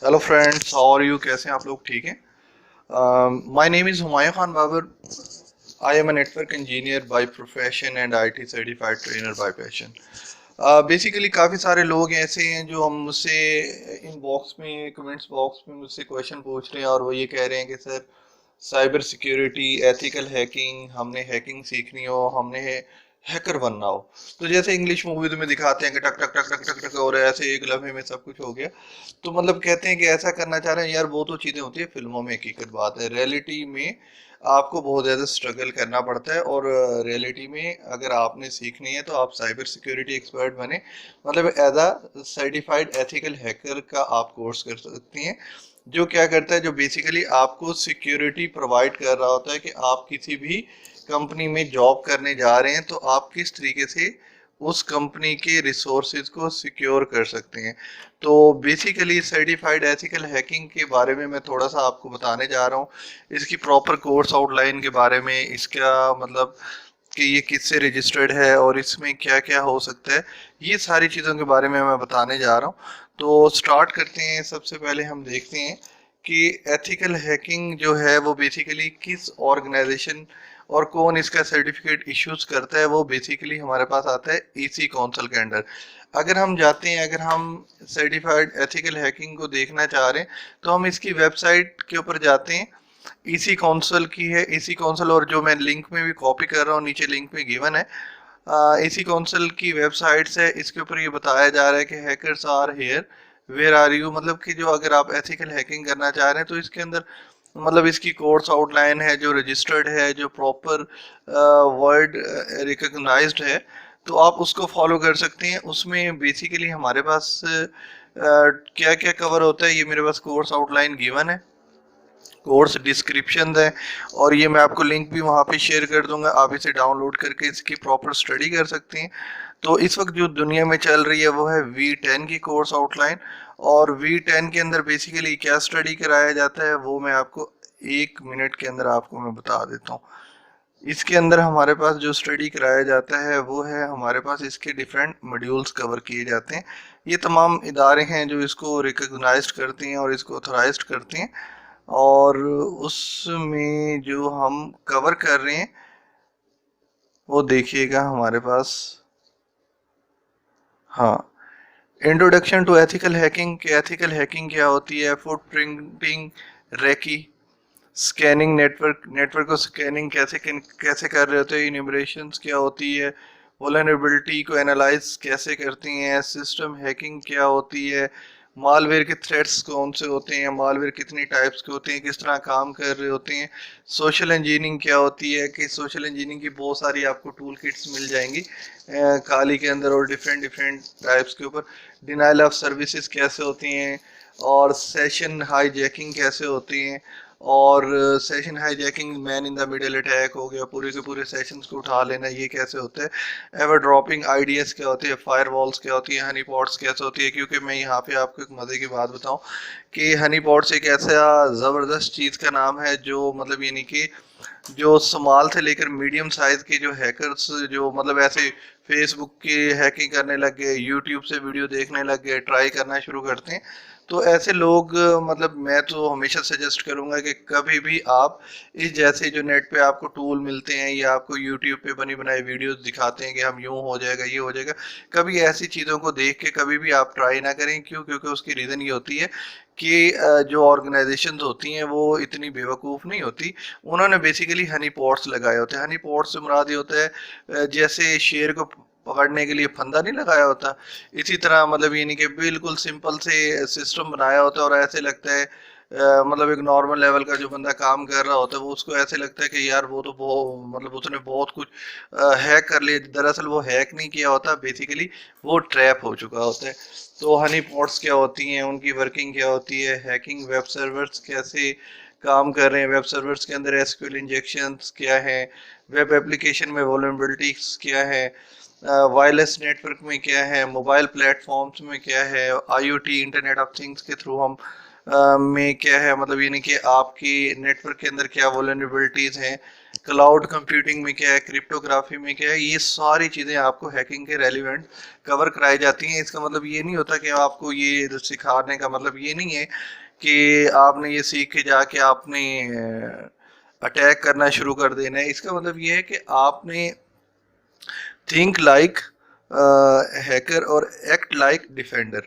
Hello friends, how are you? कैसे हैं आप लोग? ठीक हैं? My name is Humayun Khan Babar. I am a network engineer by profession and IT certified trainer by passion. Basically काफ़ी सारे लोग ऐसे हैं जो हम मुझसे इनबॉक्स में, कमेंट्स बॉक्स में मुझसे क्वेश्चन पूछ रहे हैं और वो ये कह रहे हैं कि sir, cyber security, ethical hacking, हमने हैकिंग सीखनी हो, हमने हैकर बनना हो। तो जैसे इंग्लिश मूवीज में दिखाते हैं कि टक टक टक टक टक टक और ऐसे एक लम्हे में सब कुछ हो गया। तो मतलब कहते हैं कि ऐसा करना चाह रहे हैं यार, वो तो चीज़ें होती है फिल्मों में, हकीकत बात है रियलिटी में आपको बहुत ज़्यादा स्ट्रगल करना पड़ता है। और रियलिटी में अगर आपने सीखनी है तो आप साइबर सिक्योरिटी एक्सपर्ट बने, मतलब as a certified ethical hacker का आप कोर्स कर सकती हैं। जो क्या करता है, जो बेसिकली आपको सिक्योरिटी प्रोवाइड कर रहा होता है कि आप किसी भी कंपनी में जॉब करने जा रहे हैं तो आप किस तरीके से उस कंपनी के रिसोर्सेज को सिक्योर कर सकते हैं। तो बेसिकली सर्टिफाइड एथिकल हैकिंग के बारे में मैं थोड़ा सा आपको बताने जा रहा हूँ, इसकी प्रॉपर कोर्स आउटलाइन के बारे में, इसका मतलब कि ये किससे रजिस्टर्ड है और इसमें क्या क्या हो सकता है, ये सारी चीज़ों के बारे में मैं बताने जा रहा हूँ। तो स्टार्ट करते हैं। सबसे पहले हम देखते हैं कि एथिकल हैकिंग जो है वो बेसिकली किस ऑर्गेनाइजेशन और कौन इसका सर्टिफिकेट इश्यूज करता है। वो बेसिकली हमारे पास आता है ईसी काउंसिल के अंडर। अगर हम जाते हैं, अगर हम सर्टिफाइड एथिकल हैकिंग को देखना चाह रहे हैं तो हम इसकी वेबसाइट के ऊपर जाते हैं। ईसी काउंसिल की है, ईसी काउंसिल, और जो मैं लिंक में भी कॉपी कर रहा हूँ नीचे लिंक में गिवन है, ईसी काउंसिल की वेबसाइट से इसके ऊपर ये बताया जा रहा है कि hackers are here, where are you. मतलब कि जो अगर आप एथिकल हैकिंग करना चाह रहे हैं तो इसके अंदर मतलब इसकी कोर्स आउटलाइन है जो रजिस्टर्ड है, जो प्रॉपर वर्ड रिकॉग्नाइज्ड है, तो आप उसको फॉलो कर सकते हैं। उसमें बेसिकली हमारे पास क्या क्या कवर होता है, ये मेरे पास कोर्स आउटलाइन गिवन है, कोर्स डिस्क्रिप्शन है, और ये मैं आपको लिंक भी वहाँ पे शेयर कर दूंगा। आप इसे डाउनलोड करके इसकी प्रॉपर स्टडी कर सकते हैं। तो इस वक्त जो दुनिया में चल रही है वो है V10 की कोर्स आउटलाइन। और V10 के अंदर बेसिकली क्या स्टडी कराया जाता है वो मैं आपको 1 मिनट के अंदर आपको मैं बता देता हूँ। इसके अंदर हमारे पास जो स्टडी कराया जाता है वो है, हमारे पास इसके डिफरेंट मॉड्यूल्स कवर किए जाते हैं। ये तमाम इदारे हैं जो इसको रिकॉग्नाइज्ड करते हैं और इसको ऑथोराइज्ड करते हैं। और उसमें जो हम कवर कर रहे हैं वो देखिएगा हमारे पास। हाँ, इंट्रोडक्शन टू एथिकल हैकिंग, कि एथिकल हैकिंग क्या होती है, फुटप्रिंटिंग, रेकी, स्कैनिंग, नेटवर्क को स्कैनिंग कैसे कर रहे होते हैं, इन्यूमरेशंस क्या होती है, वल्नरेबिलिटी को एनालाइज कैसे करती हैं, सिस्टम हैकिंग क्या होती है, मालवेयर के थ्रेट्स कौन से होते हैं, मालवेयर कितनी टाइप्स के होते हैं, किस तरह काम कर रहे होते हैं, सोशल इंजीनियरिंग क्या होती है, कि सोशल इंजीनियरिंग की बहुत सारी आपको टूल किट्स मिल जाएंगी काली के अंदर, और डिफरेंट डिफरेंट टाइप्स के ऊपर। डिनाइल ऑफ सर्विसेज कैसे होती हैं, और सेशन हाईजैकिंग कैसे होती हैं, और session hijacking, man in the middle attack हो गया, पूरे के पूरे सेशंस को उठा लेना, ये कैसे होता है। एवर ड्रॉपिंग आईडीएस क्या होती है, फायरवॉल्स क्या होती है, हनी पॉट्स कैसे होती है। क्योंकि मैं यहाँ पे आपको एक मजे की बात बताऊं कि हनी पॉट्स एक ऐसा ज़बरदस्त चीज़ का नाम है जो मतलब यानी कि जो स्मॉल से लेकर मीडियम साइज के जो हैकर्स जो मतलब ऐसे फेसबुक की हैकिंग करने लग गए, यूट्यूब से वीडियो देखने लग गए, ट्राई करना शुरू करते हैं। तो ऐसे लोग मतलब मैं तो हमेशा सजेस्ट करूंगा कि कभी भी आप इस जैसे जो नेट पे आपको टूल मिलते हैं या आपको यूट्यूब पे बनी बनाई वीडियोस दिखाते हैं कि हम यूं हो जाएगा, ये हो जाएगा, कभी ऐसी चीज़ों को देख के कभी भी आप ट्राई ना करें। क्यों? क्योंकि उसकी रीज़न ये होती है कि जो ऑर्गेनाइजेशंस होती हैं वो इतनी बेवकूफ़ नहीं होती। उन्होंने बेसिकली हनी पॉट्स लगाए होते हैं। हनी पॉट्स से मुराद ये होता है जैसे शेर को पकड़ने के लिए फंदा नहीं लगाया होता, इसी तरह मतलब ये नहीं कि बिल्कुल सिंपल से सिस्टम बनाया होता है और ऐसे लगता है मतलब एक नॉर्मल लेवल का जो बंदा काम कर रहा होता है वो उसको ऐसे लगता है कि यार वो तो बहुत मतलब उसने बहुत कुछ हैक कर लिया। दरअसल वो हैक नहीं किया होता, बेसिकली वो ट्रैप हो चुका होता है। तो हनी पॉट्स क्या होती हैं, उनकी वर्किंग क्या होती है, हैकिंग, वेब सर्वर्स कैसे काम कर रहे हैं, वेब सर्वर्स के अंदर एसक्यूएल इंजेक्शंस क्या है, वेब एप्लीकेशन में वल्नरेबिलिटीज क्या है, वायरलेस नेटवर्क में क्या है, मोबाइल प्लेटफॉर्म्स में क्या है, आईओटी इंटरनेट ऑफ थिंग्स के थ्रू हम में क्या है, मतलब यानी कि आपकी नेटवर्क के अंदर क्या वल्नरेबिलिटीज हैं, क्लाउड कंप्यूटिंग में क्या है, क्रिप्टोग्राफी में क्या है, ये सारी चीज़ें आपको हैकिंग के रेलिवेंट कवर कराई जाती हैं। इसका मतलब ये नहीं होता कि आपको ये सिखाने का मतलब ये नहीं है कि आपने ये सीख के जाके आपने अटैक करना शुरू कर देना है। इसका मतलब ये है कि आपने थिंक लाइक हैकर और act like defender,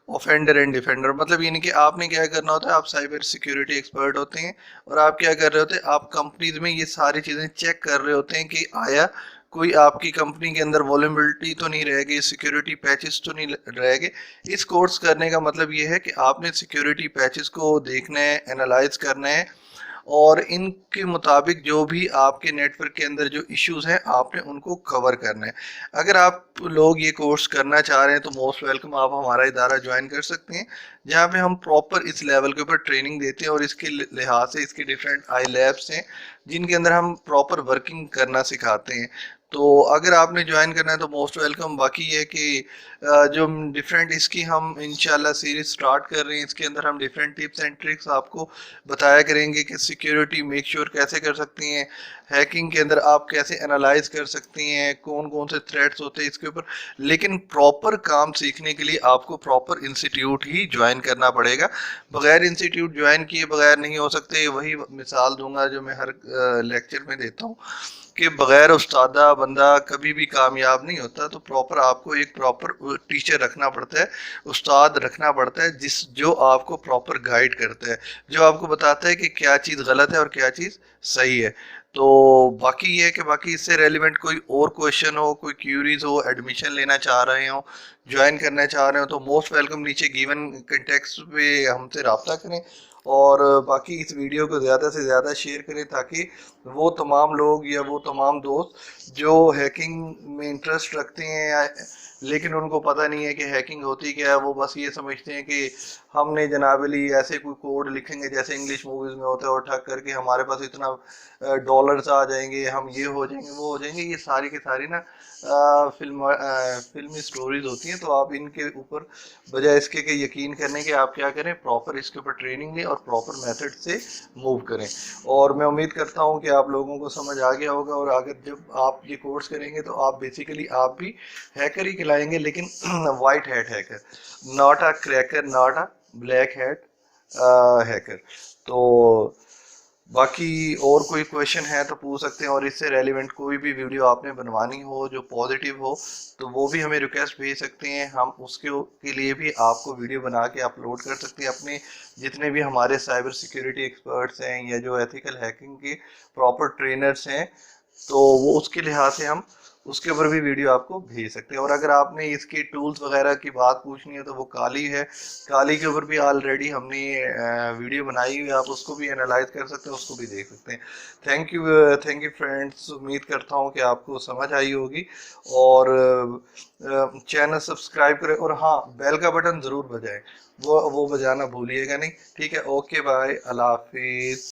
offender and defender. मतलब ये नहीं कि आपने क्या करना होता है, आप साइबर सिक्योरिटी एक्सपर्ट होते हैं और आप क्या कर रहे होते हैं, आप कंपनीज में ये सारी चीज़ें चेक कर रहे होते हैं कि आया कोई आपकी कंपनी के अंदर वोलेबिलिटी तो नहीं रह गई, सिक्योरिटी पैचेस तो नहीं रह गए। इस कोर्स करने का मतलब ये है कि आपने सिक्योरिटी पैचेस को देखना है, एनालाइज करना है और इनके मुताबिक जो भी आपके नेटवर्क के अंदर जो इश्यूज हैं आपने उनको कवर करना है। अगर आप लोग ये कोर्स करना चाह रहे हैं तो मोस्ट वेलकम, आप हमारा इदारा ज्वाइन कर सकते हैं जहाँ पे हम प्रॉपर इस लेवल के ऊपर ट्रेनिंग देते हैं और इसके लिहाज से इसके डिफरेंट आई लैब्स हैं जिनके अंदर हम प्रॉपर वर्किंग करना सिखाते हैं। तो अगर आपने ज्वाइन करना है तो मोस्ट वेलकम। बाकी ये कि जो डिफरेंट इसकी हम इंशाल्लाह सीरीज स्टार्ट कर रहे हैं, इसके अंदर हम डिफरेंट टिप्स एंड ट्रिक्स आपको बताया करेंगे कि सिक्योरिटी मेक श्योर कैसे कर सकती हैं, हैकिंग के अंदर आप कैसे एनालाइज कर सकती हैं, कौन कौन से थ्रेट्स होते हैं इसके ऊपर। लेकिन प्रॉपर काम सीखने के लिए आपको प्रॉपर इंस्टीट्यूट ही ज्वाइन करना पड़ेगा, बगैर इंस्टीट्यूट ज्वाइन किए बगैर नहीं हो सकते। वही मिसाल दूंगा जो मैं हर लेक्चर में देता हूँ कि बगैर उस्तादा बंदा कभी भी कामयाब नहीं होता। तो प्रॉपर आपको एक प्रॉपर टीचर रखना पड़ता है, उस्ताद रखना पड़ता है जो आपको प्रॉपर गाइड करता है, जो आपको बताता है कि क्या चीज़ गलत है और क्या चीज़ सही है। तो बाकी ये है कि बाकी इससे रेलिवेंट कोई और क्वेश्चन हो, कोई क्यूरीज हो, एडमिशन लेना चाह रहे हो, ज्वाइन करना चाह रहे हो तो मोस्ट वेलकम, नीचे गिवन कंटेक्स्ट पे हमसे रब्ता करें। और बाकी इस वीडियो को ज़्यादा से ज़्यादा शेयर करें ताकि वो तमाम लोग या वो तमाम दोस्त जो हैकिंग में इंटरेस्ट रखते हैं लेकिन उनको पता नहीं है कि हैकिंग होती क्या है, वो बस ये समझते हैं कि हमने जनाबली ऐसे कोई कोड लिखेंगे जैसे इंग्लिश मूवीज़ में होता है और ठग करके हमारे पास इतना डॉलर्स आ जाएंगे, हम ये हो जाएंगे वो हो जाएंगे। ये सारी की सारी ना फिल्मी स्टोरीज होती हैं। तो आप इनके ऊपर बजाय इसके कि यकीन करने के आप क्या करें, प्रॉपर इसके ऊपर ट्रेनिंग लें और प्रॉपर मेथड से मूव करें। और मैं उम्मीद करता हूं कि आप लोगों को समझ आ गया होगा और अगर जब आप ये कोर्स करेंगे तो आप बेसिकली आप भी हैकर ही कहलाएंगे, लेकिन white hat hacker, not a cracker, not a black hat hacker. तो बाकी और कोई क्वेश्चन है तो पूछ सकते हैं और इससे रेलिवेंट कोई भी वीडियो आपने बनवानी हो जो पॉजिटिव हो तो वो भी हमें रिक्वेस्ट भेज सकते हैं, हम उसके के लिए भी आपको वीडियो बना के अपलोड कर सकते हैं। अपने जितने भी हमारे साइबर सिक्योरिटी एक्सपर्ट्स हैं या जो एथिकल हैकिंग के प्रॉपर ट्रेनर्स हैं तो वो उसके लिहाज से हम उसके ऊपर भी वीडियो आपको भेज सकते हैं। और अगर आपने इसके टूल्स वगैरह की बात पूछनी है तो वो काली है, काली के ऊपर भी ऑलरेडी हमने वीडियो बनाई हुई है, आप उसको भी एनालाइज कर सकते हैं, उसको भी देख सकते हैं। थैंक यू फ्रेंड्स, उम्मीद करता हूँ कि आपको समझ आई होगी और चैनल सब्सक्राइब करें और हाँ बेल का बटन ज़रूर बजाएं, वो बजाना भूलिएगा नहीं। ठीक है, ओके बाय, अल्लाह हाफिज़।